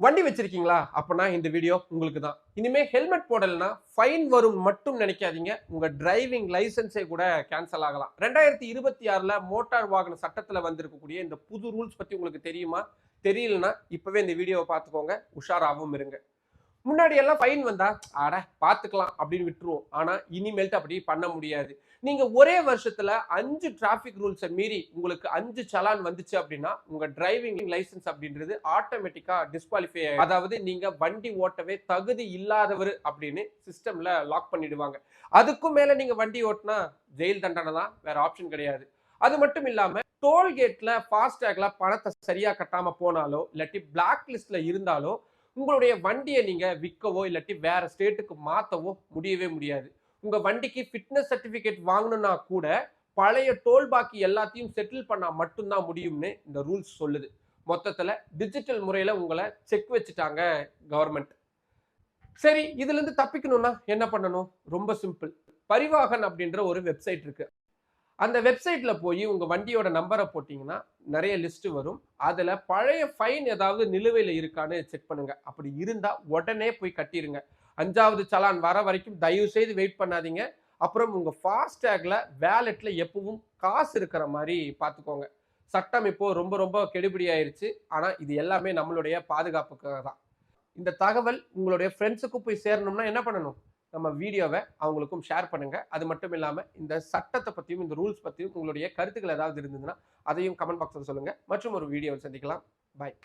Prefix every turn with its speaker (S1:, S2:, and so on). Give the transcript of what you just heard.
S1: வண்டி வச்சிருக்கீங்களா? அப்பனா இந்த வீடியோ உங்களுக்கு தான். இனிமே ஹெல்மெட் போடலனா ஃபைன் வரும் மட்டும் நினைக்காதீங்க. உங்க டிரைவிங் லைசென்ஸே கூட கேன்சல் ஆகலாம். 2026ல மோட்டார் வாகன சட்டத்துல வந்திருக்கக்கூடிய இந்த புது ரூல்ஸ் பத்தி உங்களுக்கு தெரியுமா? தெரியலனா இப்பவே இந்த வீடியோவ பார்த்துக்கோங்க. உஷாராவும் இருங்க. முன்னாடி எல்லாம் ஃபைன் வந்தா, அட பார்த்துக்கலாம் அப்படின்னு விட்டுருவோம். ஆனா இனிமேல்ட்டு அப்படி பண்ண முடியாது. நீங்க ஒரே வருஷத்துல 5 டிராஃபிக் ரூல்ஸ மீறி உங்களுக்கு 5 சலான் வந்துச்சு அப்படின்னா, உங்க டிரைவிங் லைசென்ஸ் அப்படின்றது ஆட்டோமேட்டிக்கா டிஸ்குவாலிஃபை ஆயிடும். அதாவது நீங்க வண்டி ஓட்டவே தகுதி இல்லாதவர் அப்படின்னு சிஸ்டம்ல லாக் பண்ணிடுவாங்க. அதுக்கும் மேல நீங்க வண்டி ஓட்டுனா ஜெயில் தண்டனை தான். வேற ஆப்ஷன் கிடையாது. அது மட்டும் இல்லாம டோல்கேட்ல ஃபாஸ்டேக்ல பணத்தை சரியா கட்டாம போனாலோ, இல்லாட்டி பிளாக் லிஸ்ட்ல இருந்தாலோ உங்களுடைய வண்டியை நீங்க விற்கவோ இல்லாட்டி வேற ஸ்டேட்டுக்கு மாத்தவோ முடியவே முடியாது. உங்க வண்டிக்கு ஃபிட்னஸ் சர்டிபிகேட் வாங்கணும்னா கூட பழைய டோல் பாக்கி எல்லாத்தையும் செட்டில் பண்ணா மட்டும்தான் முடியும்னு இந்த ரூல்ஸ் சொல்லுது. மொத்தத்துல டிஜிட்டல் முறையில உங்களை செக் வச்சுட்டாங்க கவர்மெண்ட். சரி, இதுல இருந்து தப்பிக்கணும்னா என்ன பண்ணணும்? ரொம்ப சிம்பிள். பரிவாகன் அப்படின்ற ஒரு வெப்சைட் இருக்கு. அந்த வெப்சைட்ல போய் உங்க வண்டியோட நம்பரை போட்டீங்கன்னா நிறைய லிஸ்ட் வரும். அதுல பழைய ஃபைன் ஏதாவது நிலுவையில் இருக்கான்னு செக் பண்ணுங்க. அப்படி இருந்தா உடனே போய் கட்டிருங்க. 5வது சலான் வர வரைக்கும் தயவு செய்து வெயிட் பண்ணாதீங்க. அப்புறம் உங்க ஃபாஸ்டேக்ல வேலெட்ல எப்பவும் காசு இருக்கிற மாதிரி பார்த்துக்கோங்க. சட்டம் இப்போ ரொம்ப ரொம்ப கெடுபிடி ஆயிருச்சு. ஆனா இது எல்லாமே நம்மளுடைய பாதுகாப்புக்காக தான். இந்த தகவல் உங்களுடைய ஃப்ரெண்ட்ஸுக்கும் போய் சேரணும்னா என்ன பண்ணணும்? நம்ம வீடியோவை அவங்களுக்கும் ஷேர் பண்ணுங்க. அது மட்டும் இல்லாம இந்த சட்டத்தை பத்தியும் இந்த ரூல்ஸ் பத்தியும் உங்களுடைய கருத்துக்கள் ஏதாவது இருந்ததுன்னா அதையும் கமெண்ட் பாக்ஸ்ல சொல்லுங்க. மற்றும் ஒரு வீடியோவில் சந்திக்கலாம். பாய்.